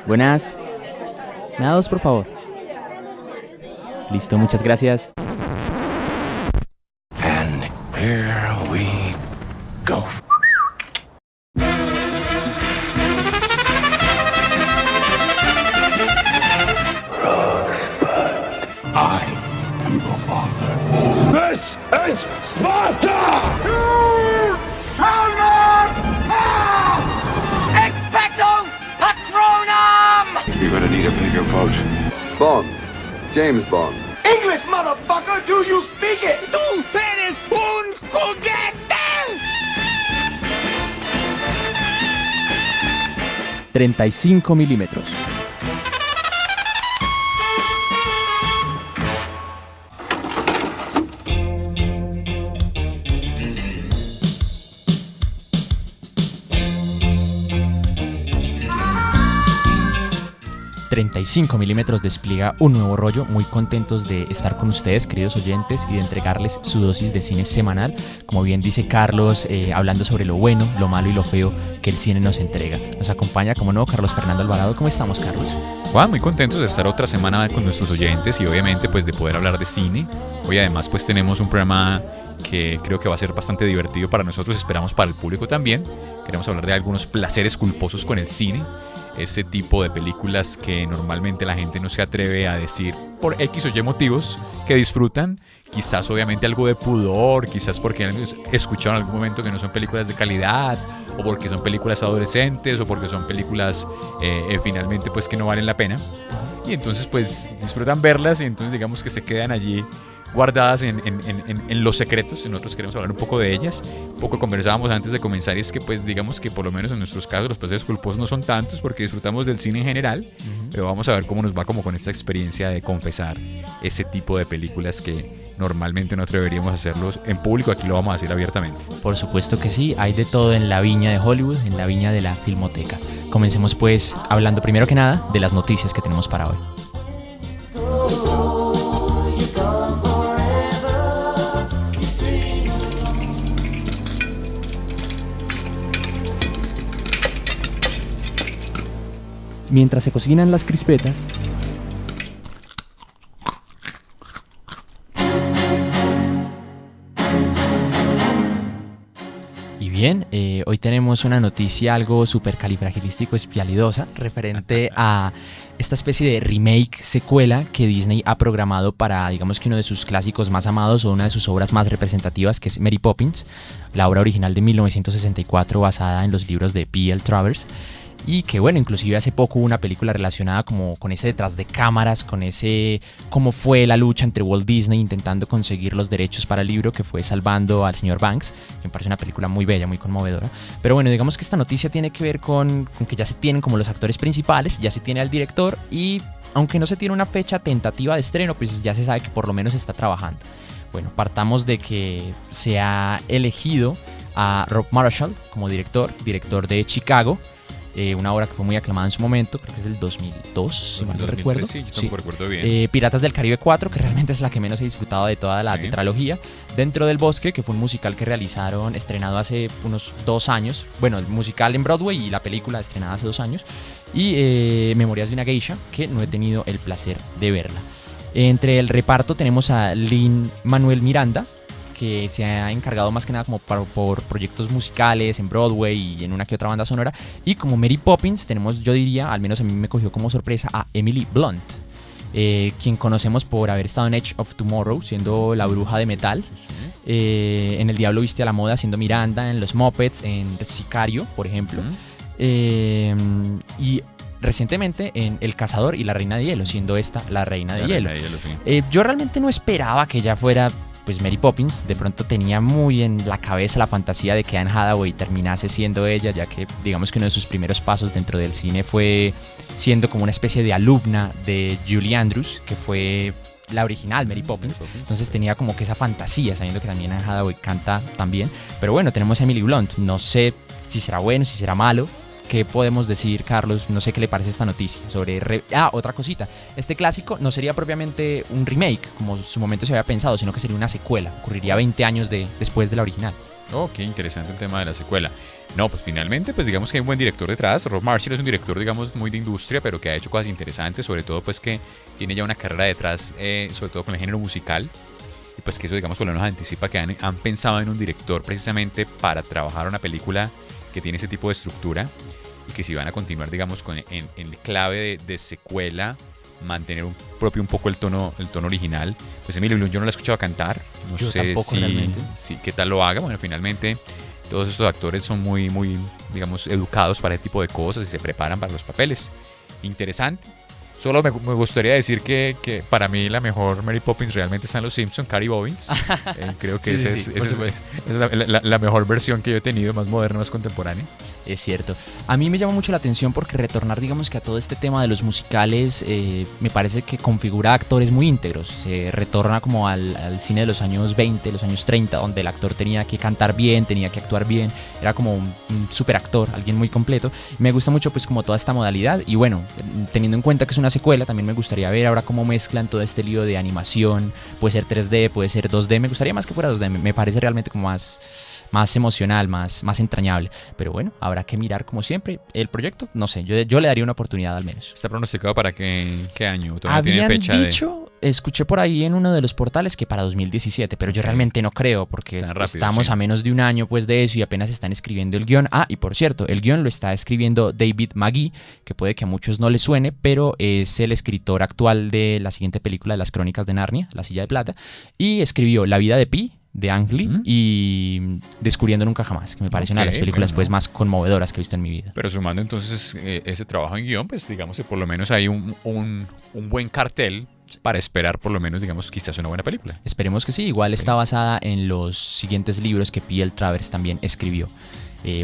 Buenas. Me da dos, por favor. Listo, muchas gracias. And here we go. I am your father. This is Sparta! You shall not pass! Expecto Patronum! You're gonna need a bigger boat. Bond. James Bond. English, motherfucker! Do you speak it? ¡Tú eres un juguete! 35 milímetros. ...35 milímetros despliega un nuevo rollo. Muy contentos de estar con ustedes, queridos oyentes, y de entregarles su dosis de cine semanal. Como bien dice Carlos, hablando sobre lo bueno, lo malo y lo feo que el cine nos entrega. Nos acompaña, como no, Carlos Fernando Alvarado. ¿Cómo estamos, Carlos? Juan, muy contentos de estar otra semana con nuestros oyentes y obviamente pues de poder hablar de cine. Hoy además pues tenemos un programa que creo que va a ser bastante divertido para nosotros, esperamos para el público también. Queremos hablar de algunos placeres culposos con el cine. Ese tipo de películas que normalmente la gente no se atreve a decir por X o Y motivos que disfrutan, quizás obviamente algo de pudor, quizás porque escucharon en algún momento que no son películas de calidad, o porque son películas adolescentes, o porque son películas finalmente pues que no valen la pena, y entonces pues disfrutan verlas y entonces digamos que se quedan allí guardadas en los secretos. Nosotros queremos hablar un poco de ellas. Un poco conversábamos antes de comenzar y es que pues digamos que por lo menos en nuestros casos los placeres culposos no son tantos porque disfrutamos del cine en general, pero vamos a ver cómo nos va como con esta experiencia de confesar ese tipo de películas que normalmente no atreveríamos a hacerlos en público. Aquí lo vamos a decir abiertamente. Por supuesto que sí, hay de todo en la viña de Hollywood, en la viña de la Filmoteca. Comencemos pues hablando primero que nada de las noticias que tenemos para hoy. Mientras se cocinan las crispetas, y bien, hoy tenemos una noticia algo supercalifragilístico-espialidosa referente a esta especie de remake, secuela que Disney ha programado para, digamos que uno de sus clásicos más amados o una de sus obras más representativas, que es Mary Poppins, la obra original de 1964 basada en los libros de P.L. Travers. Y que bueno, inclusive hace poco hubo una película relacionada como con ese detrás de cámaras, con ese cómo fue la lucha entre Walt Disney intentando conseguir los derechos para el libro, que fue Salvando al señor Banks, que me parece una película muy bella, muy conmovedora. Pero bueno, digamos que esta noticia tiene que ver con que ya se tienen como los actores principales, ya se tiene al director y aunque no se tiene una fecha tentativa de estreno, pues ya se sabe que por lo menos se está trabajando. Bueno, partamos de que se ha elegido a Rob Marshall como director de Chicago, una obra que fue muy aclamada en su momento, creo que es del 2002, si mal no recuerdo. Sí, yo tampoco recuerdo bien. Piratas del Caribe 4, que realmente es la que menos he disfrutado de toda la tetralogía. Dentro del Bosque, que fue un musical que realizaron, estrenado hace unos 2 años. Bueno, el musical en Broadway y la película estrenada hace 2 años. Y Memorias de una Geisha, que no he tenido el placer de verla. Entre el reparto tenemos a Lin-Manuel Miranda, que se ha encargado más que nada como por proyectos musicales en Broadway y en una que otra banda sonora. Y como Mary Poppins tenemos, yo diría, al menos a mí me cogió como sorpresa, a Emily Blunt, quien conocemos por haber estado en Edge of Tomorrow, siendo la bruja de metal, en El Diablo Viste a la Moda, siendo Miranda, en Los Muppets, en Sicario, por ejemplo, y recientemente en El Cazador y la Reina de Hielo, siendo esta la Reina de Hielo. Yo realmente no esperaba que ella fuera pues Mary Poppins. De pronto tenía muy en la cabeza la fantasía de que Anne Hathaway terminase siendo ella, ya que digamos que uno de sus primeros pasos dentro del cine fue siendo como una especie de alumna de Julie Andrews, que fue la original Mary Poppins. Entonces tenía como que esa fantasía, sabiendo que también Anne Hathaway canta también. Pero bueno, tenemos a Emily Blunt. No sé si será bueno, si será malo. ¿Qué podemos decir, Carlos? No sé qué le parece esta noticia sobre... otra cosita. Este clásico no sería propiamente un remake, como en su momento se había pensado, sino que sería una secuela. Ocurriría 20 años después de la original. Oh, qué interesante el tema de la secuela. No, pues finalmente, pues digamos que hay un buen director detrás. Rob Marshall es un director, digamos, muy de industria, pero que ha hecho cosas interesantes, sobre todo pues que tiene ya una carrera detrás, sobre todo con el género musical. Y pues que eso, digamos, por lo menos anticipa que han pensado en un director precisamente para trabajar una película que tiene ese tipo de estructura y que si van a continuar, digamos, en clave de secuela, mantener un poco el tono original. Pues Emily Blunt yo no la he escuchado cantar, no Yo sé tampoco, realmente. si qué tal lo haga. Bueno, finalmente todos estos actores son muy, muy, digamos, educados para ese tipo de cosas y se preparan para los papeles. Interesante. Solo me gustaría decir que para mí la mejor Mary Poppins realmente está en Los Simpsons, Carrie Bobbins. Creo que Sí, esa por es supuesto. la mejor versión que yo he tenido, más moderna, más contemporánea. Es cierto. A mí me llama mucho la atención porque retornar, digamos que a todo este tema de los musicales, me parece que configura actores muy íntegros. Se retorna como al cine de los años 20, los años 30, donde el actor tenía que cantar bien, tenía que actuar bien. Era como un super actor, alguien muy completo. Me gusta mucho pues como toda esta modalidad. Y bueno, teniendo en cuenta que es una secuela, también me gustaría ver ahora cómo mezclan todo este lío de animación. Puede ser 3D, puede ser 2D. Me gustaría más que fuera 2D. Me parece realmente como más emocional, más entrañable. Pero bueno, habrá que mirar como siempre. El proyecto, no sé, yo le daría una oportunidad al menos. ¿Está pronosticado para qué año? ¿Todavía tiene Habían fecha dicho, escuché por ahí en uno de los portales que para 2017, pero yo realmente no creo porque Tan rápido, estamos sí. a menos de un año pues de eso y apenas están escribiendo el guión. Ah, y por cierto, el guión lo está escribiendo David Magee, que puede que a muchos no les suene, pero es el escritor actual de la siguiente película de las Crónicas de Narnia, La Silla de Plata, y escribió La vida de Pi, de Ang Lee, y Descubriendo Nunca Jamás, que me parece una de las Ok, películas bueno, pues no. más conmovedoras que he visto en mi vida. Pero sumando entonces ese trabajo en guión, pues digamos que por lo menos hay un buen cartel para esperar por lo menos, digamos, quizás una buena película. Esperemos que sí, igual está basada en los siguientes libros que P.L. Travers también escribió.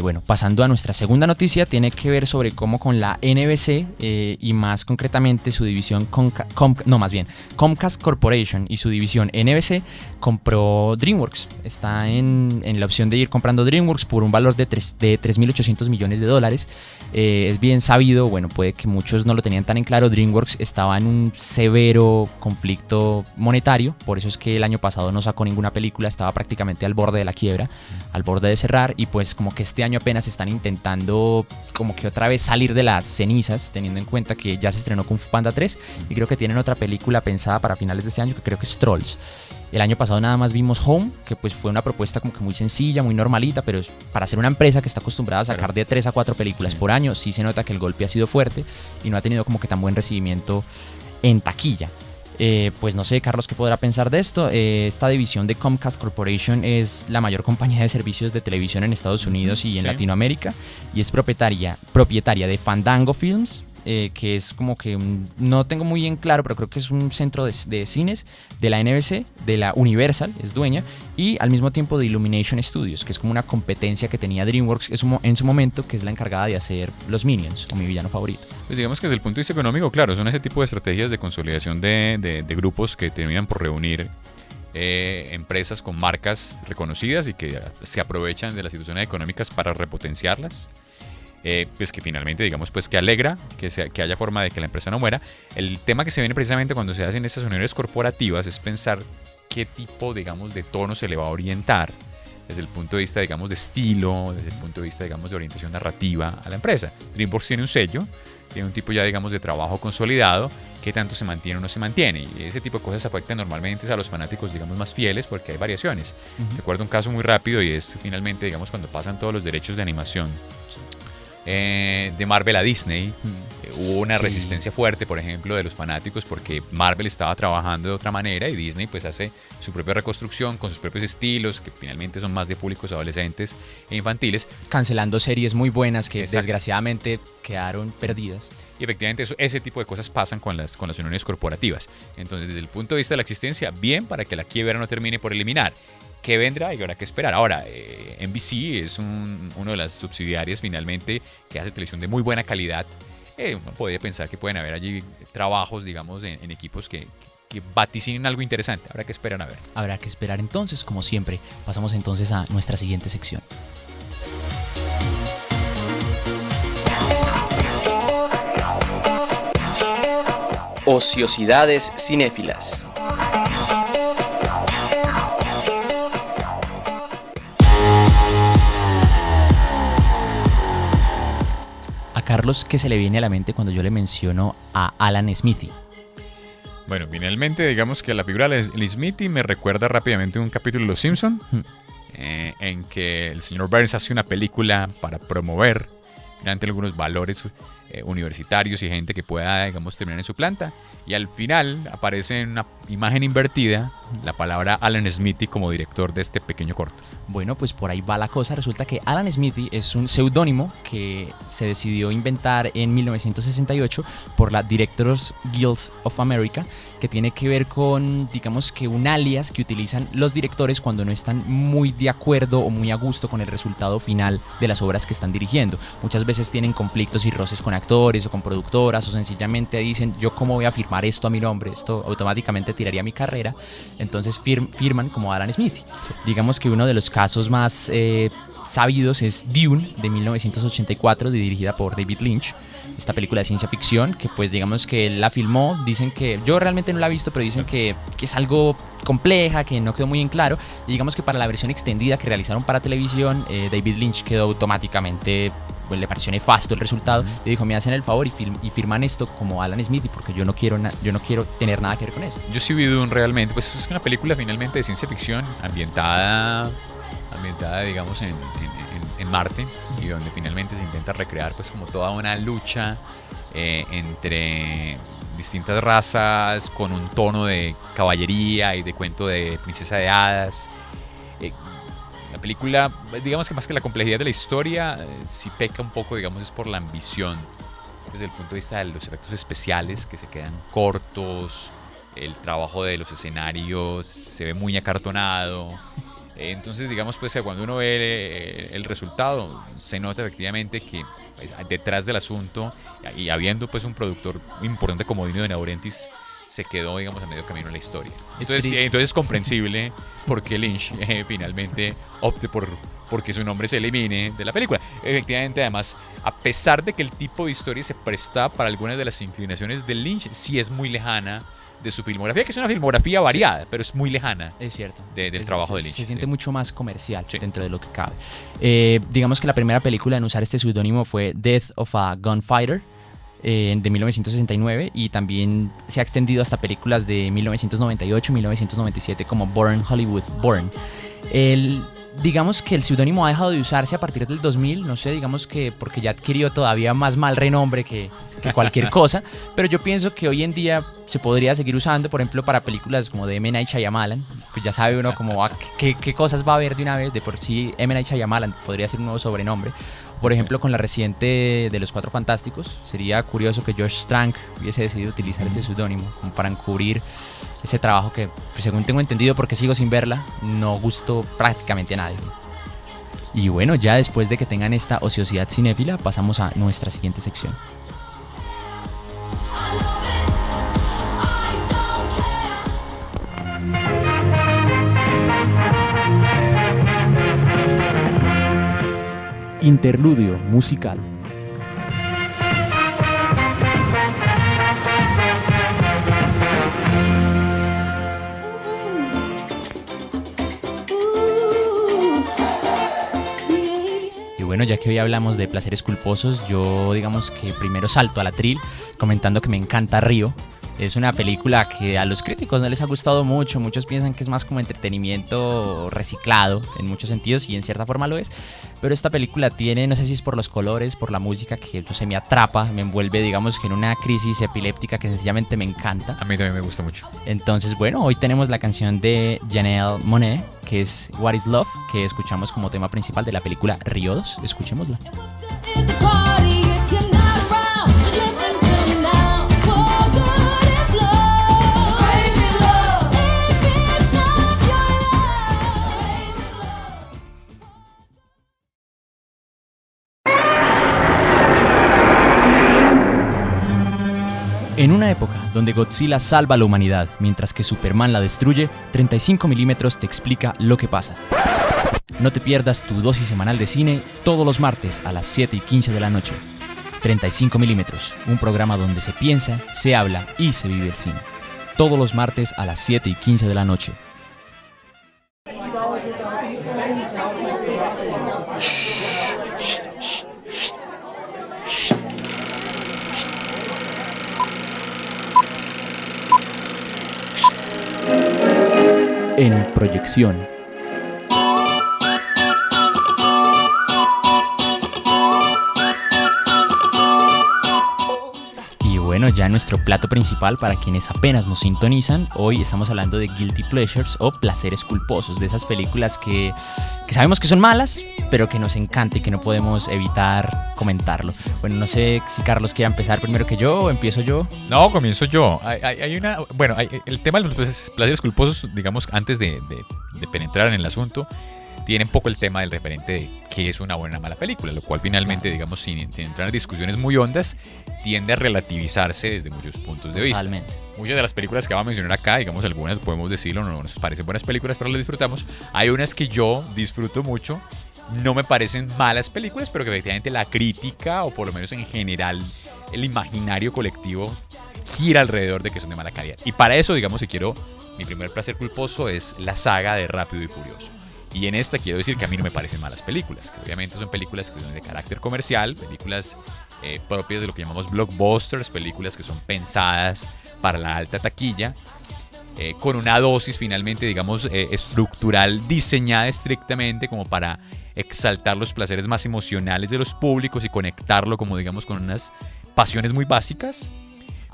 Bueno, pasando a nuestra segunda noticia, tiene que ver sobre cómo con la NBC y más concretamente su división Comcast Corporation y su división NBC compró DreamWorks. Está en la opción de ir comprando DreamWorks por un valor de 3.800 millones de dólares. Es bien sabido, bueno, puede que muchos no lo tenían tan en claro, DreamWorks estaba en un severo conflicto monetario, por eso es que el año pasado no sacó ninguna película, estaba prácticamente al borde de la quiebra, al borde de cerrar, y pues como que este año apenas están intentando como que otra vez salir de las cenizas, teniendo en cuenta que ya se estrenó Kung Fu Panda 3 y creo que tienen otra película pensada para finales de este año que creo que es Trolls. El año pasado nada más vimos Home, que pues fue una propuesta como que muy sencilla, muy normalita, pero para ser una empresa que está acostumbrada a sacar de 3 a 4 películas por año, sí se nota que el golpe ha sido fuerte y no ha tenido como que tan buen recibimiento en taquilla. Pues no sé, Carlos, ¿qué podrá pensar de esto? Esta división de Comcast Corporation es la mayor compañía de servicios de televisión en Estados Unidos y en Sí. Latinoamérica, y es propietaria de Fandango Films, que es como que no tengo muy en claro, pero creo que es un centro de cines de la NBC, de la Universal, es dueña, y al mismo tiempo de Illumination Studios, que es como una competencia que tenía DreamWorks en su momento, que es la encargada de hacer Los Minions, o mi villano favorito. Pues digamos que desde el punto de vista económico, claro, son ese tipo de estrategias de consolidación de grupos que terminan por reunir empresas con marcas reconocidas y que se aprovechan de las situaciones económicas para repotenciarlas. Pues que finalmente, digamos, pues que alegra que haya forma de que la empresa no muera. El tema que se viene precisamente cuando se hacen estas uniones corporativas es pensar qué tipo, digamos, de tono se le va a orientar desde el punto de vista, digamos, de estilo, desde el punto de vista, digamos, de orientación narrativa a la empresa. DreamWorks tiene un sello, tiene un tipo ya, digamos, de trabajo consolidado, qué tanto se mantiene o no se mantiene. Y ese tipo de cosas afectan normalmente a los fanáticos, digamos, más fieles porque hay variaciones. Recuerdo un caso muy rápido y es finalmente, digamos, cuando pasan todos los derechos de animación de Marvel a Disney. Hubo una Sí. resistencia fuerte, por ejemplo, de los fanáticos porque Marvel estaba trabajando de otra manera y Disney pues hace su propia reconstrucción con sus propios estilos que finalmente son más de públicos adolescentes e infantiles. Cancelando series muy buenas que Exacto. desgraciadamente quedaron perdidas. Y efectivamente ese tipo de cosas pasan con las uniones corporativas. Entonces, desde el punto de vista de la existencia, bien para que la quiebra no termine por eliminar. ¿Qué vendrá? Y habrá que esperar. Ahora, NBC es uno de las subsidiarias finalmente que hace televisión de muy buena calidad. Uno podría pensar que pueden haber allí trabajos, digamos, en equipos que vaticinen algo interesante. Habrá que esperar a ver. Habrá que esperar entonces, como siempre. Pasamos entonces a nuestra siguiente sección. Ociosidades cinéfilas. Carlos, ¿qué se le viene a la mente cuando yo le menciono a Alan Smithy? Bueno, finalmente digamos que la figura de Smithy me recuerda rápidamente un capítulo de Los Simpson, en que el señor Burns hace una película para promover finalmente algunos valores universitarios y gente que pueda, digamos, terminar en su planta. Y al final aparece en una imagen invertida la palabra Alan Smithy como director de este pequeño corto. Bueno, pues por ahí va la cosa. Resulta que Alan Smithy es un seudónimo que se decidió inventar en 1968 por la Directors Guild of America, que tiene que ver con, digamos que un alias que utilizan los directores cuando no están muy de acuerdo o muy a gusto con el resultado final de las obras que están dirigiendo. Muchas veces tienen conflictos y roces con actores o con productoras, o sencillamente dicen: yo cómo voy a firmar esto a mi nombre, esto automáticamente tiraría mi carrera. Entonces firman como Alan Smithy. Digamos que uno de los casos más sabidos es Dune, de 1984, dirigida por David Lynch. Esta película de ciencia ficción que, pues, digamos que él la filmó. Dicen que, yo realmente no la he visto, pero dicen que es algo compleja, que no quedó muy en claro. Y digamos que para la versión extendida que realizaron para televisión, David Lynch quedó automáticamente, pues, le pareció nefasto el resultado. Le dijo: me hacen el favor y firman esto como Alan Smithy, porque yo no quiero tener nada que ver con esto. Yo sí vi Dune realmente, pues es una película finalmente de ciencia ficción ambientada digamos en Marte, y donde finalmente se intenta recrear pues como toda una lucha entre distintas razas, con un tono de caballería y de cuento de princesa de hadas. La película, digamos que más que la complejidad de la historia, sí peca un poco, digamos, es por la ambición desde el punto de vista de los efectos especiales, que se quedan cortos. El trabajo de los escenarios se ve muy acartonado. Entonces, digamos, pues, cuando uno ve el resultado, se nota efectivamente que, pues, detrás del asunto, y habiendo pues un productor importante como Dino de Laurentiis, se quedó, digamos, a medio camino en la historia. Entonces es comprensible por qué Lynch finalmente opte porque su nombre se elimine de la película. Efectivamente, además, a pesar de que el tipo de historia se presta para algunas de las inclinaciones de Lynch, sí es muy lejana de su filmografía, que es una filmografía variada, pero es muy lejana. Es cierto. Del trabajo de Lynch. Se siente mucho más comercial, sí, dentro de lo que cabe. Digamos que la primera película en usar este seudónimo fue Death of a Gunfighter, de 1969, y también se ha extendido hasta películas de 1998 y 1997 como Born Hollywood Born. Digamos que el seudónimo ha dejado de usarse a partir del 2000, no sé, digamos que porque ya adquirió todavía más mal renombre que cualquier cosa, pero yo pienso que hoy en día se podría seguir usando, por ejemplo, para películas como de M. Night Shyamalan. Pues ya sabe uno como qué cosas va a haber de una vez. De por sí, M. Night Shyamalan podría ser un nuevo sobrenombre. Por ejemplo, con la reciente de Los Cuatro Fantásticos, sería curioso que Josh Trank hubiese decidido utilizar este seudónimo como para encubrir ese trabajo que, pues, según tengo entendido, porque sigo sin verla, no gustó prácticamente a nadie. Y bueno, ya después de que tengan esta ociosidad cinéfila, pasamos a nuestra siguiente sección. Interludio musical. Y bueno, ya que hoy hablamos de placeres culposos, yo digamos que primero salto al atril comentando que me encanta Río. Es una película que a los críticos no les ha gustado mucho. Muchos piensan que es más como entretenimiento reciclado en muchos sentidos, y en cierta forma lo es. Pero esta película tiene, no sé si es por los colores, por la música, que no sé, me atrapa, me envuelve, digamos que en una crisis epiléptica que sencillamente me encanta. A mí también me gusta mucho. Entonces, bueno, hoy tenemos la canción de Janelle Monáe, que es What is Love, que escuchamos como tema principal de la película Río 2. Escuchémosla. En una época donde Godzilla salva a la humanidad mientras que Superman la destruye, 35 milímetros te explica lo que pasa. No te pierdas tu dosis semanal de cine todos los martes a las 7:15 de la noche. 35 milímetros, un programa donde se piensa, se habla y se vive el cine. Todos los martes a las 7:15 de la noche. en proyección. Bueno, ya nuestro plato principal para quienes apenas nos sintonizan, hoy estamos hablando de Guilty Pleasures o placeres culposos, de esas películas que sabemos que son malas, pero que nos encanta y que no podemos evitar comentarlo. Bueno, no sé si Carlos quiere empezar primero que yo o empiezo yo. No, comienzo yo. El tema de los placeres culposos, digamos, antes de penetrar en el asunto, tiene un poco el tema del referente de qué es una buena o una mala película, lo cual finalmente, digamos, sin entrar en discusiones muy hondas, tiende a relativizarse desde muchos puntos de vista. Totalmente. Muchas de las películas que vamos a mencionar acá, digamos, algunas podemos decirlo, no nos parecen buenas películas, pero las disfrutamos. Hay unas que yo disfruto mucho, no me parecen malas películas, pero que efectivamente la crítica, o por lo menos en general el imaginario colectivo, gira alrededor de que son de mala calidad. Y para eso, digamos, mi primer placer culposo es la saga de Rápido y Furioso. Y en esta quiero decir que a mí no me parecen malas películas, que obviamente son películas que son de carácter comercial, películas propias de lo que llamamos blockbusters, películas que son pensadas para la alta taquilla, con una dosis finalmente, digamos, estructural diseñada estrictamente como para exaltar los placeres más emocionales de los públicos y conectarlo, como digamos, con unas pasiones muy básicas,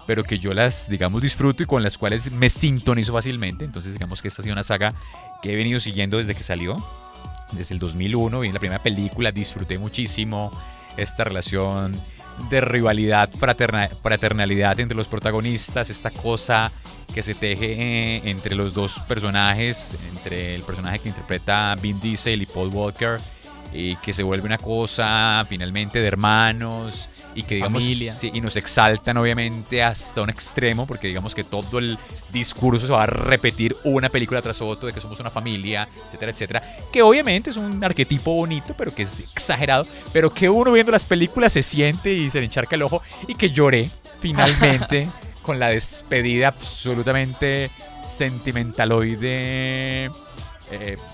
pero que yo las, digamos, disfruto y con las cuales me sintonizo fácilmente. Entonces, digamos que esta ha sido una saga que he venido siguiendo desde que salió, desde el 2001, vi la primera película, disfruté muchísimo esta relación de rivalidad, fraternalidad entre los protagonistas, esta cosa que se teje entre los dos personajes, entre el personaje que interpreta Vin Diesel y Paul Walker, y que se vuelve una cosa finalmente de hermanos y que digamos familia. Sí, y nos exaltan obviamente hasta un extremo, porque digamos que todo el discurso se va a repetir una película tras otra de que somos una familia, etcétera, etcétera, que obviamente es un arquetipo bonito, pero que es exagerado, pero que uno viendo las películas se siente y se le encharca el ojo, y que lloré finalmente con la despedida absolutamente sentimentaloide,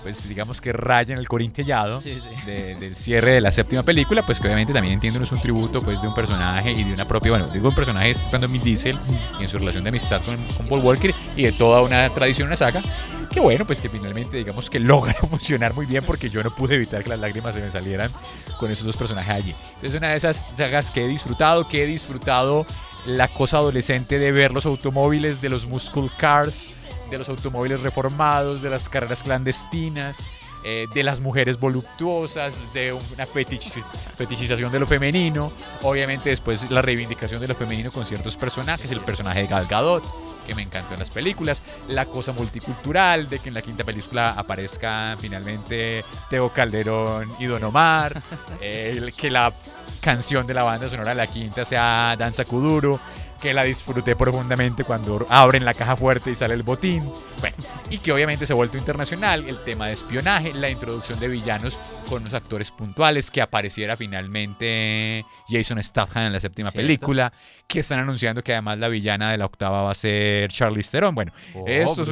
pues digamos que raya en el corintellado del cierre de la séptima película, pues que obviamente también entiendo no es un tributo pues de un personaje y de una propia, bueno, digo un personaje estando en Vin Diesel y en su relación de amistad con Paul Walker y de toda una tradición, una saga, que bueno, pues que finalmente digamos que logra funcionar muy bien, porque yo no pude evitar que las lágrimas se me salieran con esos dos personajes allí. Entonces una de esas sagas que he disfrutado la cosa adolescente de ver los automóviles, de los muscle cars, de los automóviles reformados, de las carreras clandestinas, de las mujeres voluptuosas, de una fetichización de lo femenino, obviamente después la reivindicación de lo femenino con ciertos personajes, el personaje de Gal Gadot, que me encantó en las películas, la cosa multicultural de que en la quinta película aparezca finalmente Tego Calderón y Don Omar, que la canción de la banda sonora de la quinta sea Danza Kuduro, que la disfruté profundamente cuando abren la caja fuerte y sale el botín. Bueno, y que obviamente se ha vuelto internacional, el tema de espionaje, la introducción de villanos con unos actores puntuales, que apareciera finalmente Jason Statham en la séptima película, que están anunciando que además la villana de la octava va a ser Charlize Theron. Bueno, esto es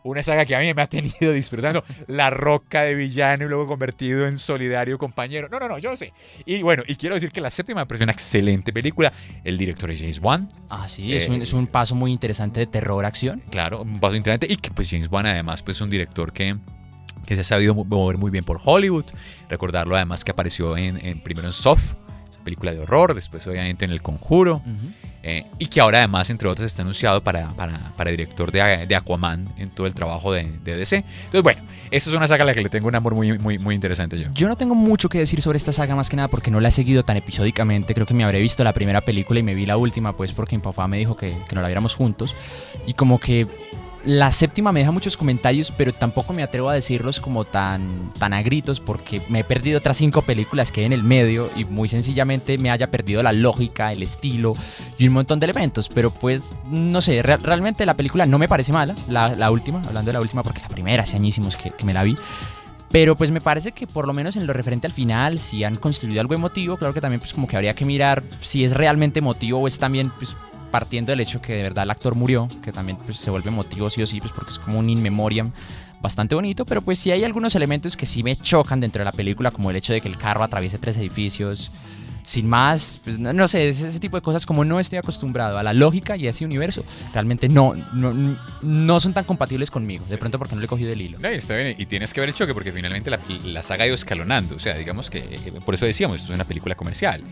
una saga que a mí me ha tenido disfrutando. La Roca de villano y luego convertido en solidario compañero. No, yo sé. Y bueno, y quiero decir que la séptima me pareció una excelente película. El director es James Wan. Ah, sí, es un paso muy interesante de terror-acción. Claro, un paso interesante. Y que pues James Wan además pues es un director que se ha sabido mover muy bien por Hollywood. Recordarlo además que apareció primero en Saw, película de horror, después obviamente en El Conjuro. Y que ahora además, entre otras, está anunciado para director de Aquaman en todo el trabajo de DC. Entonces, bueno, esta es una saga a la que le tengo un amor muy, muy, muy interesante yo. Yo no tengo mucho que decir sobre esta saga, más que nada porque no la he seguido tan episódicamente. Creo que me habré visto la primera película y me vi la última, pues porque mi papá me dijo que no la viéramos juntos. Y como que la séptima me deja muchos comentarios, pero tampoco me atrevo a decirlos como tan a gritos, porque me he perdido otras 5 películas que hay en el medio y muy sencillamente me haya perdido la lógica, el estilo y un montón de elementos. Pero pues, no sé, realmente la película no me parece mala, la última, hablando de la última, porque la primera hace añísimos que me la vi. Pero pues me parece que por lo menos en lo referente al final, si han construido algo emotivo, claro que también pues como que habría que mirar si es realmente emotivo o es también pues partiendo del hecho que de verdad el actor murió, que también pues, se vuelve emotivo sí o sí, pues porque es como un in memoriam bastante bonito, pero pues sí hay algunos elementos que sí me chocan dentro de la película, como el hecho de que el carro atraviese 3 edificios sin más, pues no sé, ese tipo de cosas, como no estoy acostumbrado a la lógica y a ese universo, realmente no son tan compatibles conmigo. De pronto porque no le he cogido el hilo. No, y está bien, y tienes que ver el choque porque finalmente la saga ha ido escalonando. O sea, digamos que, por eso decíamos, esto es una película comercial.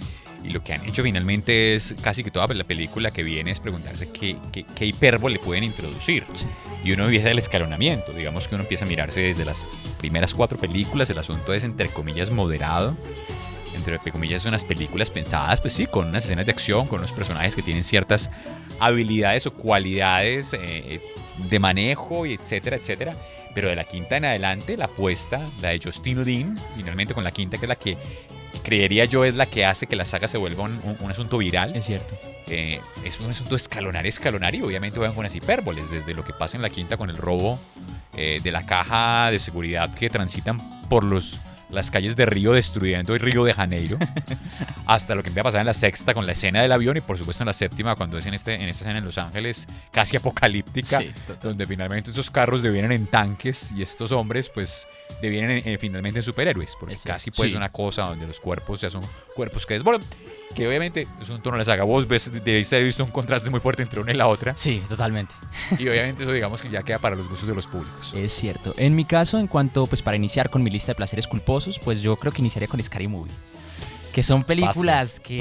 Y lo que han hecho finalmente es casi que toda la película que viene es preguntarse qué hipérbole pueden introducir. Sí. Y uno empieza el escalonamiento. Digamos que uno empieza a mirarse desde las primeras 4 películas. El asunto es, entre comillas, moderado. Entre comillas, son unas películas pensadas, pues sí, con unas escenas de acción, con unos personajes que tienen ciertas habilidades o cualidades de manejo, y etcétera, etcétera. Pero de la quinta en adelante, la apuesta, la de Justin Lin, finalmente con la quinta, que es la que creería yo es la que hace que la saga se vuelva un asunto viral. Es cierto. Es un asunto escalonar y obviamente juegan con las hipérboles, desde lo que pasa en la quinta con el robo de la caja de seguridad que transitan por las calles de Río, destruyendo el Río de Janeiro, hasta lo que empieza a pasar en la sexta con la escena del avión, y por supuesto en la séptima cuando es en esta escena en Los Ángeles casi apocalíptica, Sí, donde finalmente esos carros devienen en tanques y estos hombres pues devienen finalmente en superhéroes, porque Es casi cierto. pues Sí. una cosa donde los cuerpos ya son cuerpos que desbordan, que obviamente es un tono de la saga. Vos debéis haber visto un contraste muy fuerte entre una y la otra, Sí, totalmente. y obviamente eso digamos que ya queda para los gustos de los públicos. Es cierto. En mi caso, en cuanto, pues para iniciar con mi lista de placeres culposos, pues yo creo que iniciaría con Scary Movie. Que son películas que...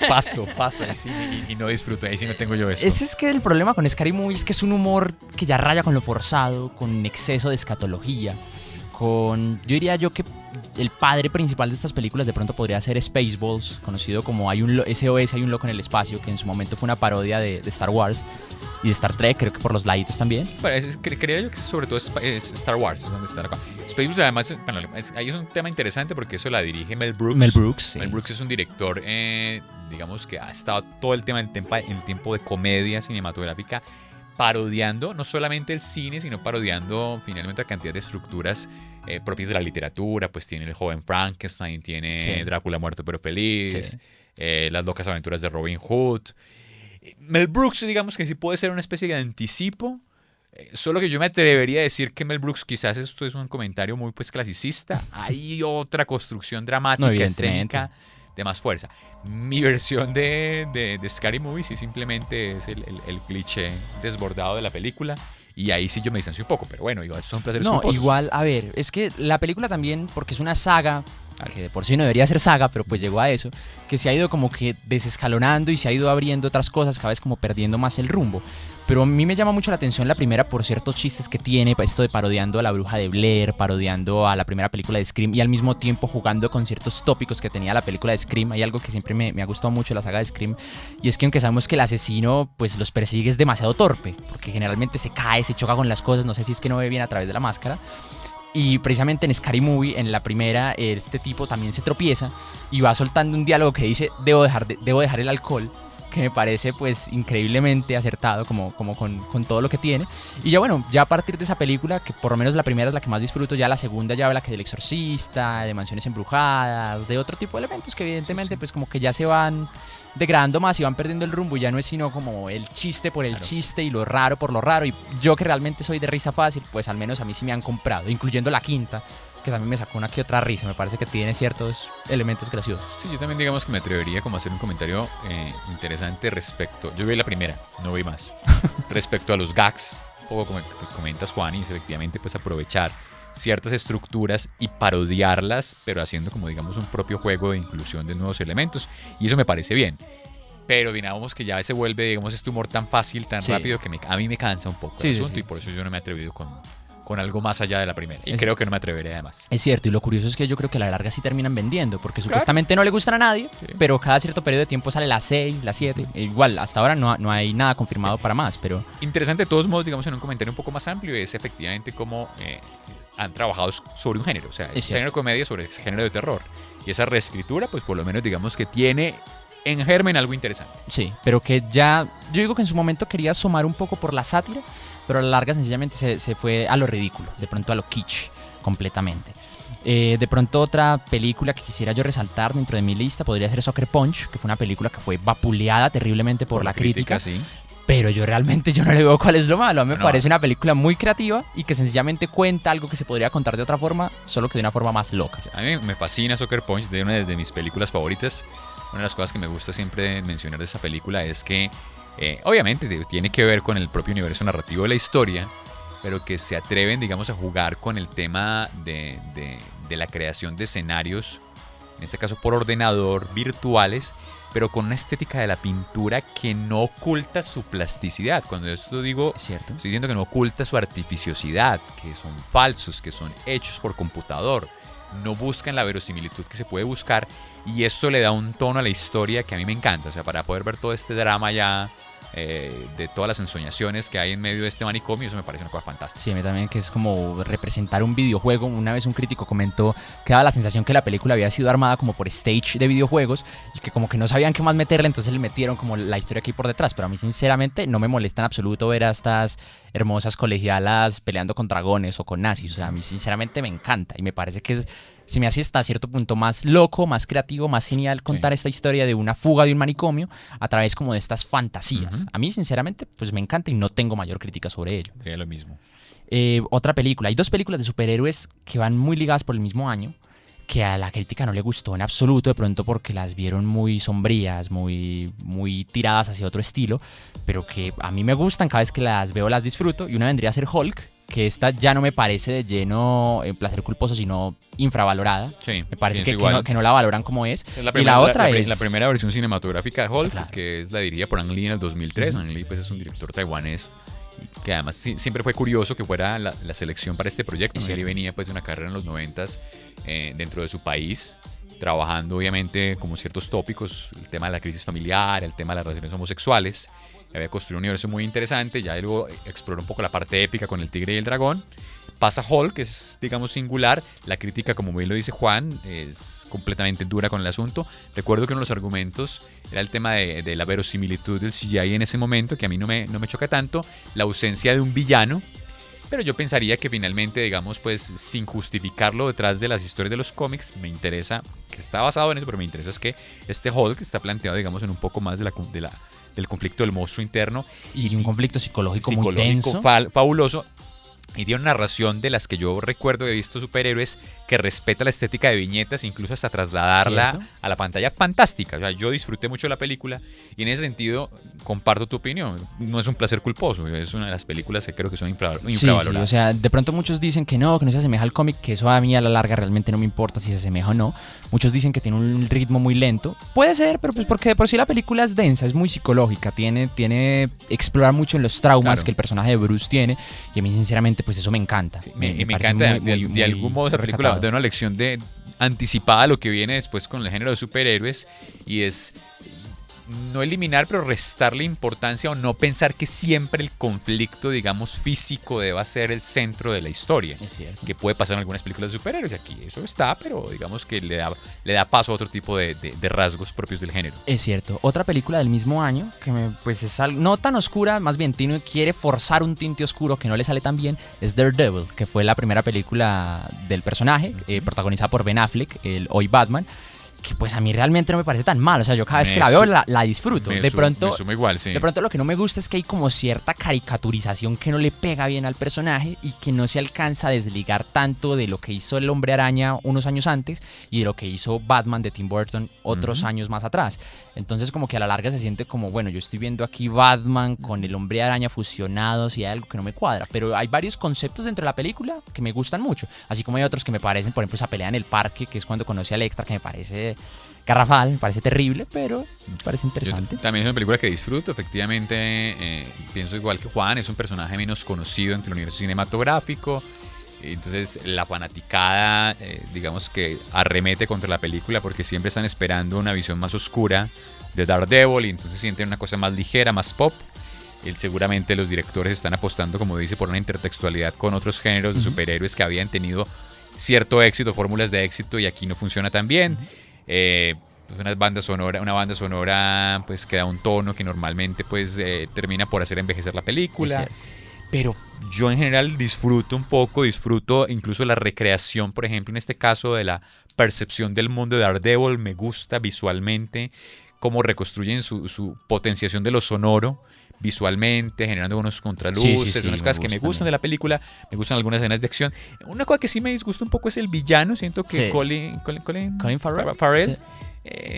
Paso, ahí sí, y no disfruto, ahí sí no tengo yo eso. Ese es que el problema con Scary Movie es que es un humor que ya raya con lo forzado, con exceso de escatología, yo diría yo que el padre principal de estas películas de pronto podría ser Spaceballs, conocido como SOS, hay un loco en el espacio, que en su momento fue una parodia de Star Wars y de Star Trek, creo que por los laditos también. Bueno, creería yo que sobre todo es Star Wars, es donde está acá. Spaceballs además, ahí es un tema interesante porque eso la dirige Mel Brooks. Mel Brooks, sí. Mel Brooks es un director, digamos que ha estado todo el tema en tiempo de comedia cinematográfica, parodiando no solamente el cine, sino parodiando finalmente la cantidad de estructuras propias de la literatura. Pues tiene El joven Frankenstein, tiene Sí. Drácula muerto pero feliz, Sí. Las locas aventuras de Robin Hood. Mel Brooks, digamos que sí puede ser una especie de anticipo, solo que yo me atrevería a decir que Mel Brooks, quizás esto es un comentario muy pues clasicista, hay otra construcción dramática, No, evidentemente. escénica de más fuerza. Mi versión de Scary Movie sí simplemente es el cliché desbordado de la película, y ahí sí yo me distancio un poco, pero bueno, igual son placeres No, culposos. igual, a ver, es que la película también, porque es una saga, que de por sí no debería ser saga, pero pues llegó a eso, que se ha ido como que desescalonando y se ha ido abriendo otras cosas, cada vez como perdiendo más el rumbo. Pero a mí me llama mucho la atención la primera por ciertos chistes que tiene, esto de parodiando a la bruja de Blair, parodiando a la primera película de Scream y al mismo tiempo jugando con ciertos tópicos que tenía la película de Scream. Hay algo que siempre me ha gustado mucho de la saga de Scream, y es que aunque sabemos que el asesino pues los persigue, es demasiado torpe, porque generalmente se cae, se choca con las cosas, no sé si es que no ve bien a través de la máscara. Y precisamente en Scary Movie, en la primera, este tipo también se tropieza y va soltando un diálogo que dice: debo dejar el alcohol, que me parece pues increíblemente acertado como con todo lo que tiene. Y ya bueno, ya a partir de esa película, que por lo menos la primera es la que más disfruto, ya la segunda ya habla que del exorcista, de mansiones embrujadas, de otro tipo de elementos que evidentemente pues como que ya se van degradando más y van perdiendo el rumbo, y ya no es sino como el chiste por el chiste y lo raro por lo raro. Y yo, que realmente soy de risa fácil, pues al menos a mí sí me han comprado, incluyendo la quinta, que también me sacó una que otra risa. Me parece que tiene ciertos elementos graciosos. Sí, yo también digamos que me atrevería como a hacer un comentario interesante respecto, yo vi la primera, no vi más, respecto a los gags, un poco como comentas, Juan, y es efectivamente pues aprovechar ciertas estructuras y parodiarlas, pero haciendo como digamos un propio juego de inclusión de nuevos elementos, y eso me parece bien. Pero digamos que ya se vuelve, digamos, este humor tan fácil, tan Sí. rápido, que a mí me cansa un poco el Sí, asunto, sí. y por eso yo no me he atrevido con algo más allá de la primera. Y Es- creo que no me atreveré además. Es cierto, y lo curioso es que yo creo que a la larga sí terminan vendiendo, porque supuestamente no le gustan a nadie, Sí. pero cada cierto periodo de tiempo sale las 6, las 7. Igual, hasta ahora no hay nada confirmado para más, pero Interesante de todos modos, digamos, en un comentario un poco más amplio, es efectivamente cómo han trabajado sobre un género, o sea, Es es cierto. género de comedia sobre género de terror. Y esa reescritura, pues por lo menos digamos que tiene en germen algo interesante. sí, pero que ya, yo digo que en su momento quería asomar un poco por la sátira, pero a la larga sencillamente se fue a lo ridículo, de pronto a lo kitsch, completamente. De pronto otra película que quisiera yo resaltar dentro de mi lista podría ser Sucker Punch, que fue una película que fue vapuleada terriblemente por la crítica, sí. pero yo no le veo cuál es lo malo. A mí me No. parece una película muy creativa y que sencillamente cuenta algo que se podría contar de otra forma, solo que de una forma más loca. A mí me fascina Sucker Punch, de una de mis películas favoritas. una de las cosas que me gusta siempre mencionar de esa película es que obviamente tiene que ver con el propio universo narrativo de la historia, pero que se atreven, digamos, a jugar con el tema de la creación de escenarios, en este caso por ordenador, virtuales, pero con una estética de la pintura que no oculta su plasticidad. Cuando esto digo, ¿Cierto? estoy diciendo que no oculta su artificiosidad, que son falsos, que son hechos por computador, no buscan la verosimilitud que se puede buscar, y esto le da un tono a la historia que a mí me encanta. O sea, para poder ver todo este drama ya de todas las ensoñaciones que hay en medio de este manicomio, eso me parece una cosa fantástica. Sí, a mí también, que es como representar un videojuego. Una vez un crítico comentó que daba la sensación que la película había sido armada como por stage de videojuegos y que como que no sabían qué más meterle, entonces le metieron como la historia aquí por detrás. Pero a mí sinceramente no me molesta en absoluto ver a estas hermosas colegialas peleando con dragones o con nazis. O sea, a mí sinceramente me encanta y me parece que se me hace hasta cierto punto más loco, más creativo, más genial contar esta historia de una fuga de un manicomio a través como de estas fantasías. A mí sinceramente pues me encanta y no tengo mayor crítica sobre ello. Sería lo mismo. Otra película, hay 2 películas de superhéroes que van muy ligadas por el mismo año, que a la crítica no le gustó en absoluto, de pronto porque las vieron muy sombrías, muy tiradas hacia otro estilo, pero que a mí me gustan, cada vez que las veo las disfruto, y una vendría a ser Hulk, que esta ya no me parece de lleno placer culposo, sino infravalorada. Sí, me parece que no la valoran como es. Y la otra es la primera versión cinematográfica de Hulk, claro, que es la dirigida por Ang Lee en el 2003. Ang Lee pues es un director taiwanés que además siempre fue curioso que fuera la selección para este proyecto. Ang Lee venía pues de una carrera en los 90s dentro de su país, trabajando obviamente como ciertos tópicos, el tema de la crisis familiar, el tema de las relaciones homosexuales. Había construido un universo muy interesante, ya luego exploró un poco la parte épica con el tigre y el dragón. Pasa Hulk, que es, digamos, singular. La crítica, como bien lo dice Juan, es completamente dura con el asunto. Recuerdo que uno de los argumentos era el tema de la verosimilitud del CGI en ese momento, que a mí no me choca tanto. La ausencia de un villano. Pero yo pensaría que finalmente, digamos, pues sin justificarlo detrás de las historias de los cómics, me interesa, que está basado en eso, pero me interesa es que este Hulk está planteado, digamos, en un poco más del conflicto del monstruo interno. Y un conflicto psicológico muy denso. Fabuloso. Y tiene una narración de las que yo recuerdo que he visto superhéroes que respeta la estética de viñetas, incluso hasta trasladarla ¿cierto? a la pantalla fantástica. O sea, yo disfruté mucho de la película y en ese sentido comparto tu opinión. No es un placer culposo, es una de las películas que creo que son infravaloradas. Sí, o sea, de pronto muchos dicen que no se asemeja al cómic, que eso a mí a la larga realmente no me importa si se asemeja o no. Muchos dicen que tiene un ritmo muy lento. Puede ser, pero pues porque de por sí la película es densa, es muy psicológica, explora mucho en los traumas que el personaje de Bruce tiene, y a mí sinceramente pues eso me encanta. Sí, me encanta de algún modo esa película da una lección anticipada a lo que viene después con el género de superhéroes, y es no eliminar, pero restarle importancia o no pensar que siempre el conflicto, digamos, físico deba ser el centro de la historia. Es cierto. Que puede pasar en algunas películas de superhéroes. Aquí eso está, pero digamos que le da paso a otro tipo de rasgos propios del género. Es cierto. Otra película del mismo año, que pues es algo no tan oscura, más bien quiere forzar un tinte oscuro que no le sale tan bien, es Daredevil, que fue la primera película del personaje, protagonizada por Ben Affleck, el hoy Batman, que pues a mí realmente no me parece tan mal. O sea, yo cada vez que la veo la disfruto. Me sumo igual, sí. De pronto lo que no me gusta es que hay como cierta caricaturización que no le pega bien al personaje y que no se alcanza a desligar tanto de lo que hizo el Hombre Araña unos años antes y de lo que hizo Batman de Tim Burton otros años más atrás. Entonces como que a la larga se siente como, bueno, yo estoy viendo aquí Batman con el Hombre Araña fusionados y hay algo que no me cuadra. Pero hay varios conceptos dentro de la película que me gustan mucho. Así como hay otros que me parecen, por ejemplo, esa pelea en el parque, que es cuando conoce a Electra, que me parece garrafal, me parece terrible, pero me parece interesante. También es una película que disfruto, efectivamente. Pienso igual que Juan, es un personaje menos conocido entre el universo cinematográfico. Entonces la fanaticada, digamos que arremete contra la película porque siempre están esperando una visión más oscura de Daredevil y entonces sienten una cosa más ligera, más pop. Seguramente los directores están apostando, como dice, por una intertextualidad con otros géneros de superhéroes que habían tenido cierto éxito, fórmulas de éxito, y aquí no funciona tan bien. Pues una banda sonora pues que da un tono que normalmente pues termina por hacer envejecer la película. Pero yo en general disfruto incluso la recreación, por ejemplo, en este caso de la percepción del mundo de Daredevil. Me gusta visualmente cómo reconstruyen su potenciación de lo sonoro visualmente, generando unos contraluces, unas cosas que me gustan de la película. Me gustan algunas escenas de acción. Una cosa que sí me disgusta un poco es el villano. Siento que Colin Farrell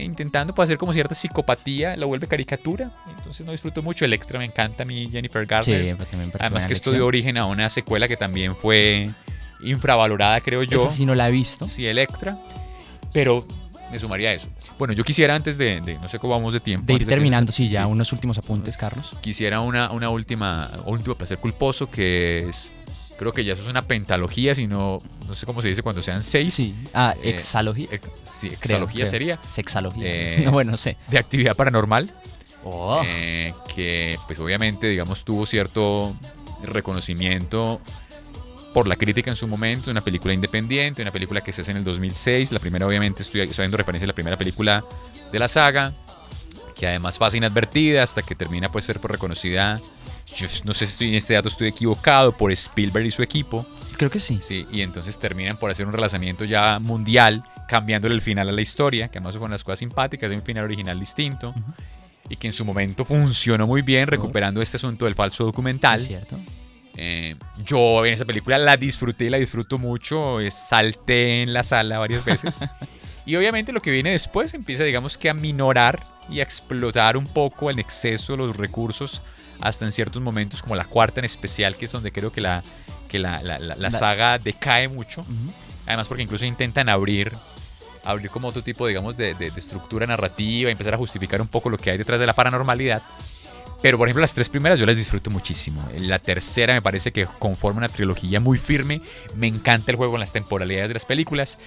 intentando pues, hacer como cierta psicopatía, la vuelve caricatura. Entonces no disfruto mucho. Electra me encanta a mí, Jennifer Garner. Sí, porque me parece Además buena que esto elección. dio origen a una secuela que también fue infravalorada, creo yo. Esa sí no la he visto. Sí, Electra. Pero me sumaría a eso. Bueno, yo quisiera antes de no sé cómo vamos de tiempo. De ir antes terminando, sí, ya unos últimos apuntes, Carlos. Quisiera un último placer culposo que es, creo que ya eso es una pentalogía, sino, no sé cómo se dice cuando sean 6. Sí. Exalogía. Sí, Creo, exalogía creo. sería. Sexalogía. Eh, No, bueno, no sé. De actividad paranormal. Oh. Que pues obviamente, digamos, tuvo cierto reconocimiento por la crítica en su momento, una película independiente, una película que se hace en el 2006, la primera obviamente estoy haciendo referencia a la primera película de la saga, que además pasa inadvertida hasta que termina pues ser reconocida, yo no sé si en este dato estoy equivocado, por Spielberg y su equipo, Creo que sí. sí, y entonces terminan por hacer un relanzamiento ya mundial, cambiándole el final a la historia, que además son las cosas simpáticas, de un final original distinto, y que en su momento funcionó muy bien, recuperando este asunto del falso documental. Es cierto. Yo en esa película la disfruté y la disfruto mucho, salté en la sala varias veces. Y obviamente lo que viene después empieza, digamos que a minorar y a explotar un poco en exceso los recursos, hasta en ciertos momentos, como la cuarta en especial, que es donde creo que la saga decae mucho. Además porque incluso intentan abrir como otro tipo, digamos, de estructura narrativa, empezar a justificar un poco lo que hay detrás de la paranormalidad. Pero, por ejemplo, las tres primeras yo las disfruto muchísimo. La tercera me parece que conforma una trilogía muy firme. Me encanta el juego en las temporalidades de las películas.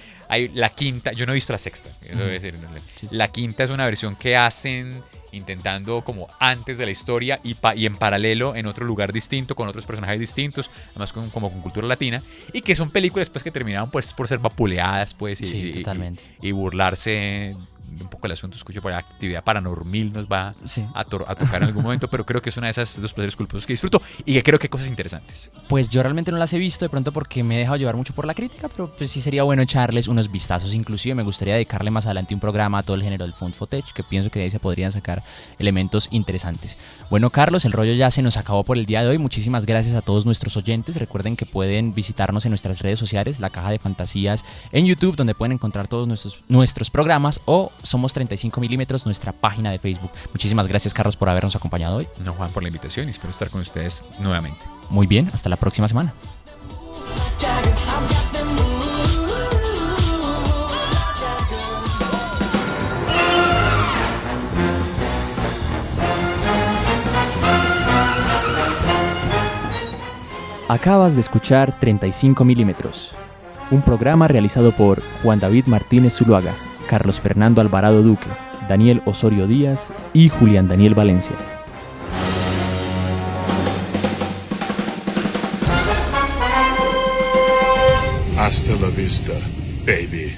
La quinta, yo no he visto la sexta. Eso debe ser, Sí. La quinta es una versión que hacen intentando como antes de la historia y en paralelo en otro lugar distinto, con otros personajes distintos, además como con cultura latina. Y que son películas pues, que terminaron pues, por ser vapuleadas pues, Sí, totalmente. y burlarse un poco el asunto. Escucho por actividad paranormal nos va Sí. a tocar en algún momento, pero creo que es una de esas dos placeres culposos que disfruto y que creo que hay cosas interesantes. Pues yo realmente no las he visto de pronto porque me he dejado llevar mucho por la crítica, pero pues sí sería bueno echarles unos vistazos. Inclusive me gustaría dedicarle más adelante un programa a todo el género del found footage, que pienso que de ahí se podrían sacar elementos interesantes. Bueno, Carlos, el rollo ya se nos acabó por el día de hoy. Muchísimas gracias a todos nuestros oyentes. Recuerden que pueden visitarnos en nuestras redes sociales, La Caja de Fantasías en YouTube, donde pueden encontrar todos nuestros programas, o Somos 35 milímetros, nuestra página de Facebook. Muchísimas gracias, Carlos, por habernos acompañado hoy. No, Juan, por la invitación y espero estar con ustedes nuevamente. Muy bien, hasta la próxima semana. Acabas de escuchar 35 milímetros, un programa realizado por Juan David Martínez Zuluaga, Carlos Fernando Alvarado Duque, Daniel Osorio Díaz y Julián Daniel Valencia. Hasta la vista, baby.